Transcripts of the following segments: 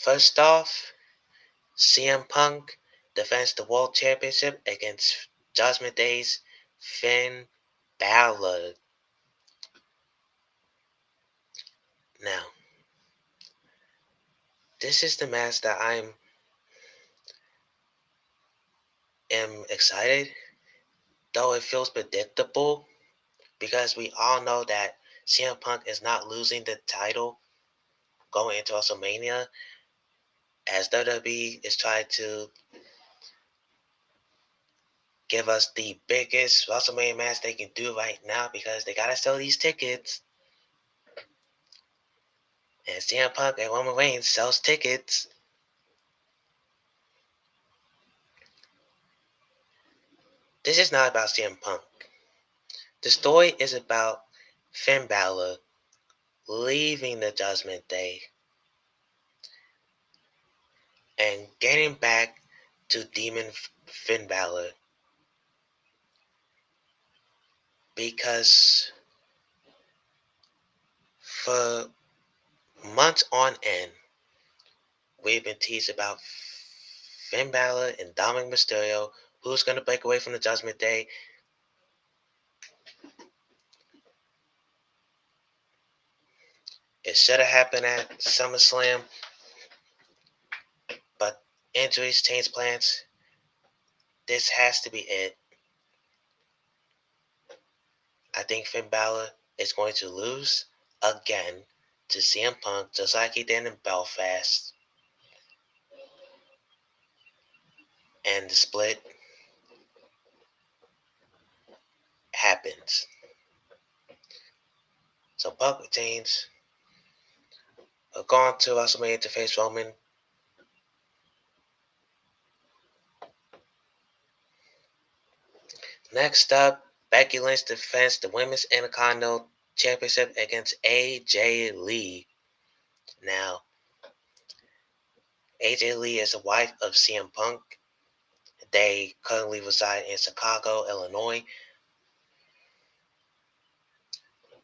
First off, CM Punk defends the World Championship against Judgment Day's Finn Balor. Now, this is the match that am excited, though it feels predictable because we all know that CM Punk is not losing the title going into WrestleMania, as WWE is trying to give us the biggest WrestleMania match they can do right now because they gotta sell these tickets. And CM Punk and Roman Reigns sells tickets. This is not about CM Punk. The story is about Finn Balor leaving the Judgment Day and getting back to Demon Finn Balor because for months on end, we've been teased about Finn Balor and Dominic Mysterio, who's going to break away from the Judgment Day. It should have happened at SummerSlam, but injuries change plans. This has to be it. I think Finn Balor is going to lose again to CM Punk, just like he did in Belfast. And the split happens. So Punk retains. Gone to WrestleMania to face Roman. Next up, Becky Lynch defends the Women's Intercontinental Championship against AJ Lee. Now, AJ Lee is the wife of CM Punk. They currently reside in Chicago, Illinois.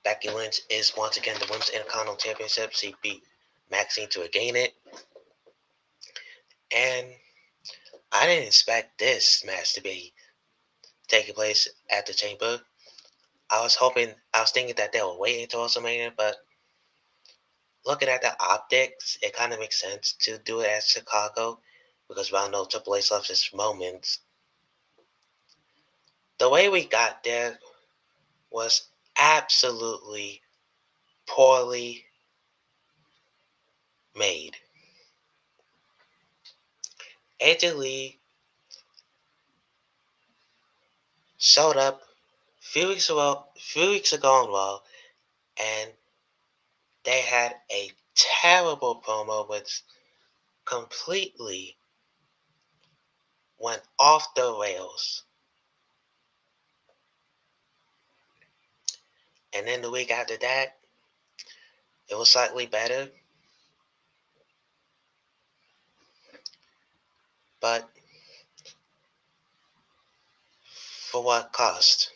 Becky Lynch is once again the Women's Intercontinental Championship. She beat Maxine to regain it. And I didn't expect this match to be taking place at the Chamber. I was thinking that they would wait until WrestleMania, but looking at the optics, it kind of makes sense to do it at Chicago because we all know Triple H loves his moments. The way we got there was absolutely poorly made. AJ Lee showed up a few weeks ago on Raw, and they had a terrible promo which completely went off the rails. And then the week after that, it was slightly better. But for what cost?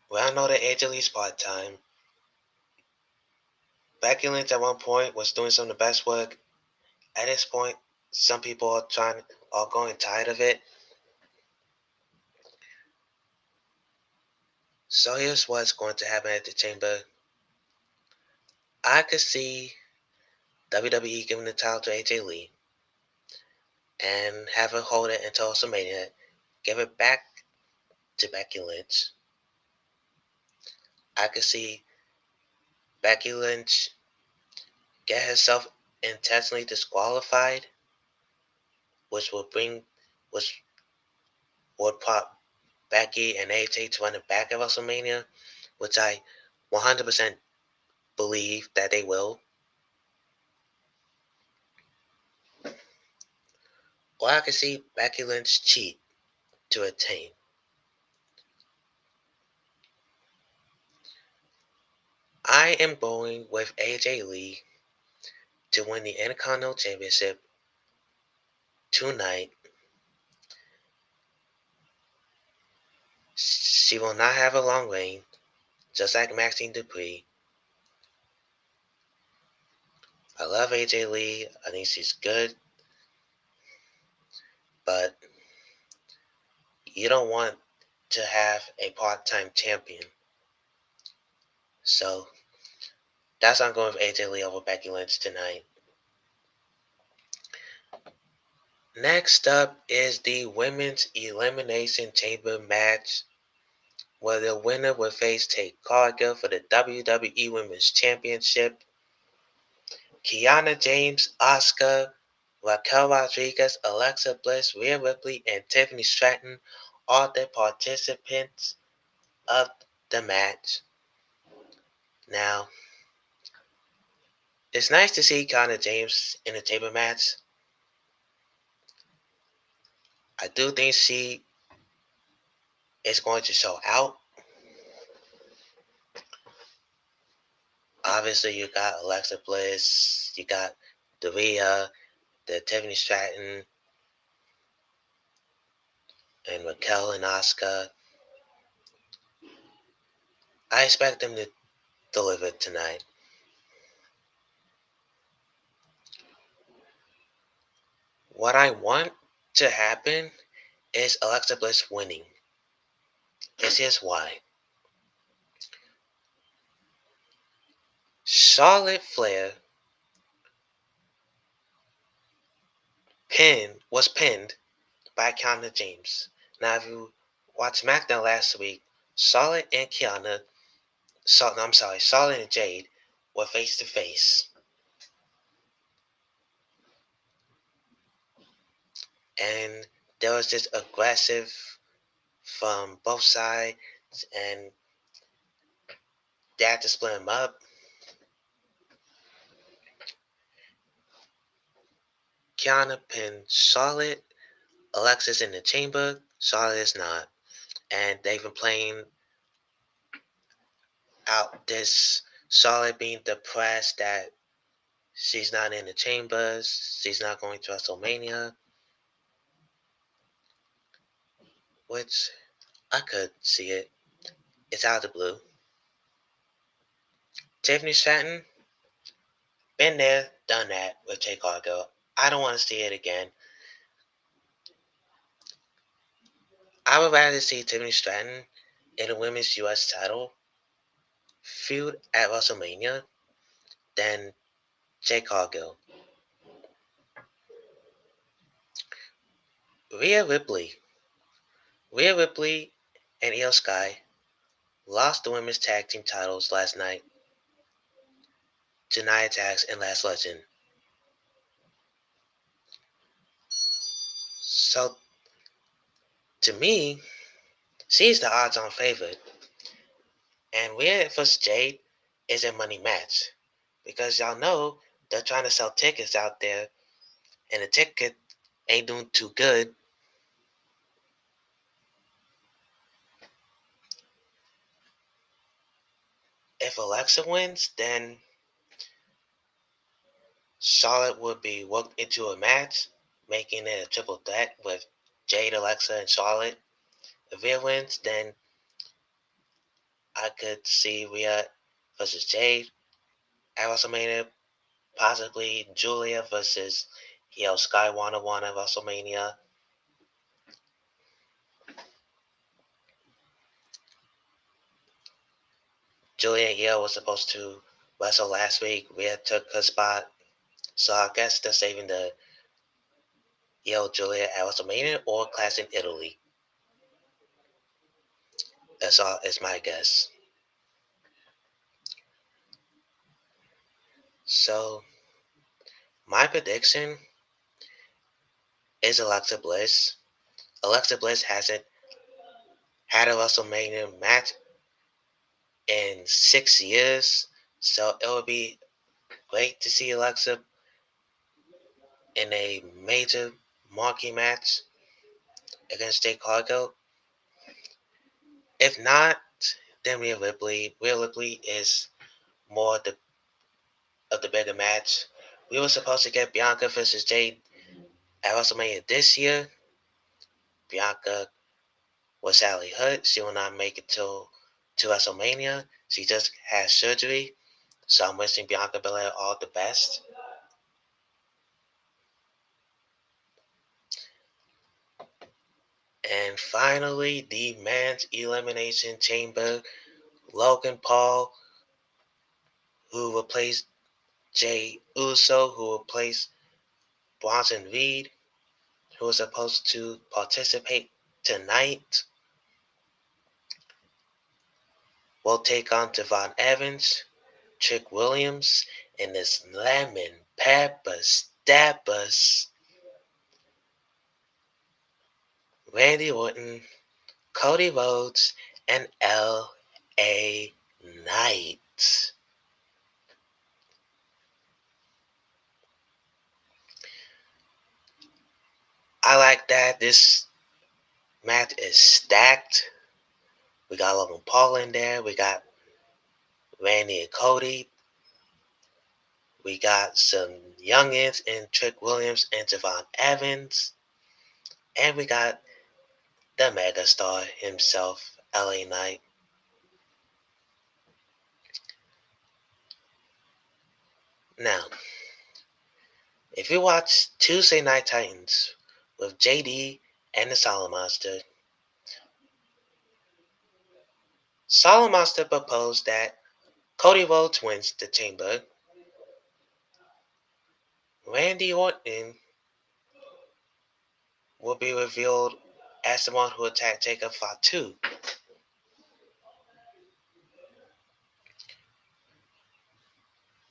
Well, I know that AJ Lee's part-time. Becky Lynch at one point was doing some of the best work. At this point, some people are going tired of it. So here's what's going to happen at the Chamber. I could see WWE giving the title to AJ Lee and have her hold it until WrestleMania, give it back to Becky Lynch. I could see Becky Lynch get herself intentionally disqualified, which would prop Becky and AJ to run it back at WrestleMania, which I 100% believe that they will. Or I could see Becky Lynch cheat to retain. I am going with AJ Lee to win the Intercontinental Championship tonight. She will not have a long reign, just like Maxine Dupree. I love AJ Lee. I think she's good, but you don't want to have a part-time champion. So that's why I'm going with AJ Lee over Becky Lynch tonight. Next up is the Women's Elimination Chamber match, where the winner will face Tay Cargill for the WWE Women's Championship. Kiana James, Asuka, Raquel Rodriguez, Alexa Bliss, Rhea Ripley, and Tiffany Stratton are the participants of the match. Now, it's nice to see Kiana James in a table match. I do think she is going to show out. Obviously, you got Alexa Bliss, you got the Rhea, the Tiffany Stratton, and Raquel and Asuka. I expect them to deliver tonight. What I want to happen is Alexa Bliss winning. This is why. Charlotte Flair was pinned by Kiana James. Now, if you watched SmackDown last week, Charlotte and Charlotte and Jade were face to face. And there was just aggressive from both sides, and they had to split them up. Kiana pinned Charlotte. Alexa's in the chamber. Charlotte is not. And they've been playing out this Charlotte being depressed that she's not in the chambers. She's not going to WrestleMania. Which I could see it. It's out of the blue. Tiffany Stratton, been there, done that with Jay Cargill. I don't want to see it again. I would rather see Tiffany Stratton in a women's US title feud at WrestleMania than Jay Cargill. Rhea Ripley. Rhea Ripley and Io Sky lost the women's tag team titles last night to Nia Jax and Last Legend. So, to me, she's the odds-on favorite. And Rhea vs. Jade is a money match. Because y'all know they're trying to sell tickets out there, and the ticket ain't doing too good. If Alexa wins, then Charlotte would be worked into a match, making it a triple threat with Jade, Alexa, and Charlotte. If Rhea wins, then I could see Rhea versus Jade at WrestleMania, possibly Julia versus Sky One at WrestleMania. Julia and Io was supposed to wrestle last week. Rhea took her spot. So I guess they're saving the Julia at WrestleMania or Clash in Italy. That's all is my guess. So my prediction is Alexa Bliss. Alexa Bliss hasn't had a WrestleMania match in 6 years, so it would be great to see Alexa in a major marquee match against Jake Cargill. If not, then Rhea Ripley. Rhea Ripley is more of the bigger match. We were supposed to get Bianca versus Jade at WrestleMania this year. Bianca was sadly hurt. She will not make it to WrestleMania. She just had surgery. So I'm wishing Bianca Belair all the best. And finally, the Men's Elimination Chamber, Logan Paul, who replaced Jay Uso, who replaced Bronson Reed, who was supposed to participate tonight, will take on Devon Evans, Trick Williams, and this lemon pepper steppers, Randy Orton, Cody Rhodes, and L.A. Knight. I like that this match is stacked. We got Logan Paul in there. We got Randy and Cody. We got some youngins in Trick Williams and Javon Evans. And we got the megastar himself, LA Knight. Now, if you watch Tuesday Night Titans with JD and the Solid Monster, Solid Monster proposed that Cody Rhodes wins the Chamber. Randy Orton will be revealed as the one who attacked Jacob Fatu.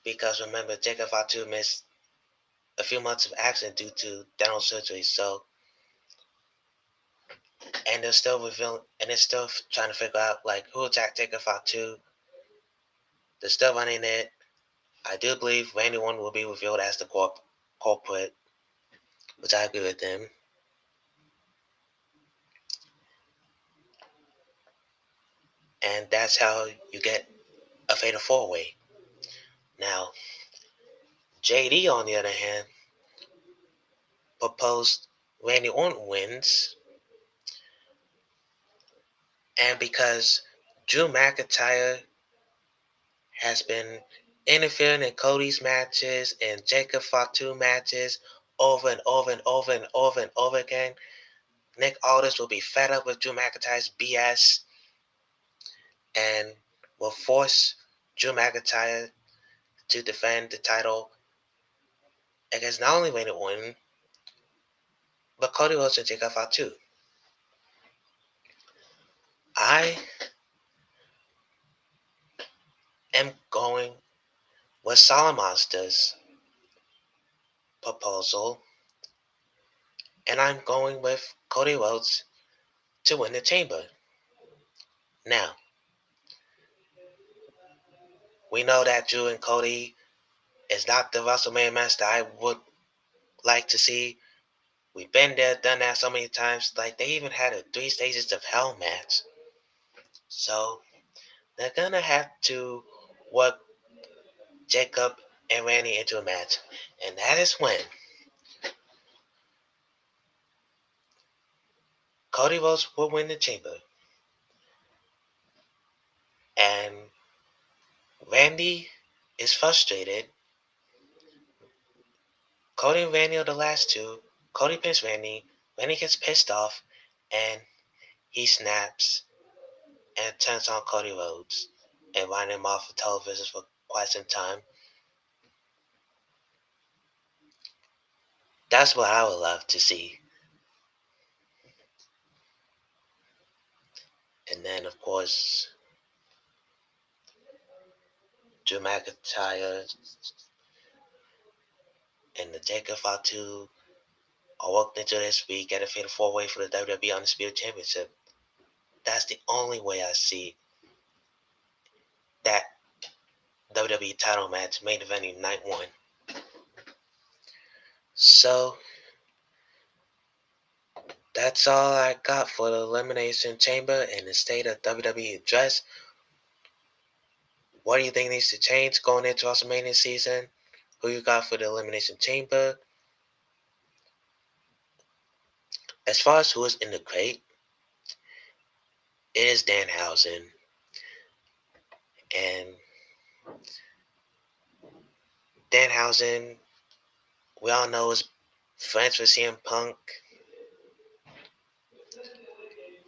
Because remember, Jacob Fatu missed a few months of action due to dental surgery. So, and they're still revealing, and they're still trying to figure out like who attacked Jacob Fatu. They're still running it. I do believe Randy Orton will be revealed as the culprit, which I agree with them. And that's how you get a fatal four-way. Now, JD, on the other hand, proposed Randy Orton wins, and because Drew McIntyre has been interfering in Cody's matches and Jacob Fatu matches over and over and over and over and over again, Nick Aldis will be fed up with Drew McIntyre's BS and will force Drew McIntyre to defend the title against not only Randy Orton, but Cody Rhodes and Jacob Fatu. I am going with Solid Monster's proposal, and I'm going with Cody Rhodes to win the Chamber. Now, we know that Drew and Cody is not the WrestleMania match that I would like to see. We've been there, done that so many times. Like, they even had a 3 Stages of Hell match. So, they're gonna have to work Jacob and Randy into a match. And that is when Cody Rhodes will win the Chamber. And Randy is frustrated. Cody and Randy are the last two. Cody pins Randy. Randy gets pissed off. And he snaps and turns on Cody Rhodes and writing him off of television for quite some time. That's what I would love to see. And then, of course, Drew McIntyre and the Jacob Fatu are worked into this week at a fatal four-way for the WWE Undisputed Championship. That's the only way I see that WWE title match main eventing night one. So, that's all I got for the Elimination Chamber and the state of WWE address. What do you think needs to change going into WrestleMania season? Who you got for the Elimination Chamber? As far as who is in the crate, it is Danhausen. And Danhausen, we all know, is friends with CM Punk.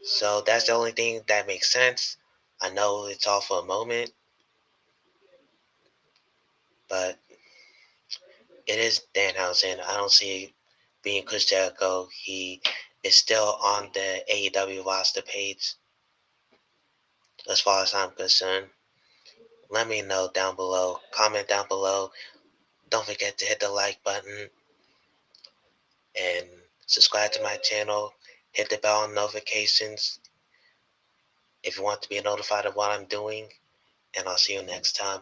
So that's the only thing that makes sense. I know it's all for a moment, but it is Danhausen. I don't see being Chris Jericho. He is still on the AEW roster page, as far as I'm concerned. Let me know down below. Comment down below. Don't forget to hit the like button and subscribe to my channel. Hit the bell notifications if you want to be notified of what I'm doing. And I'll see you next time.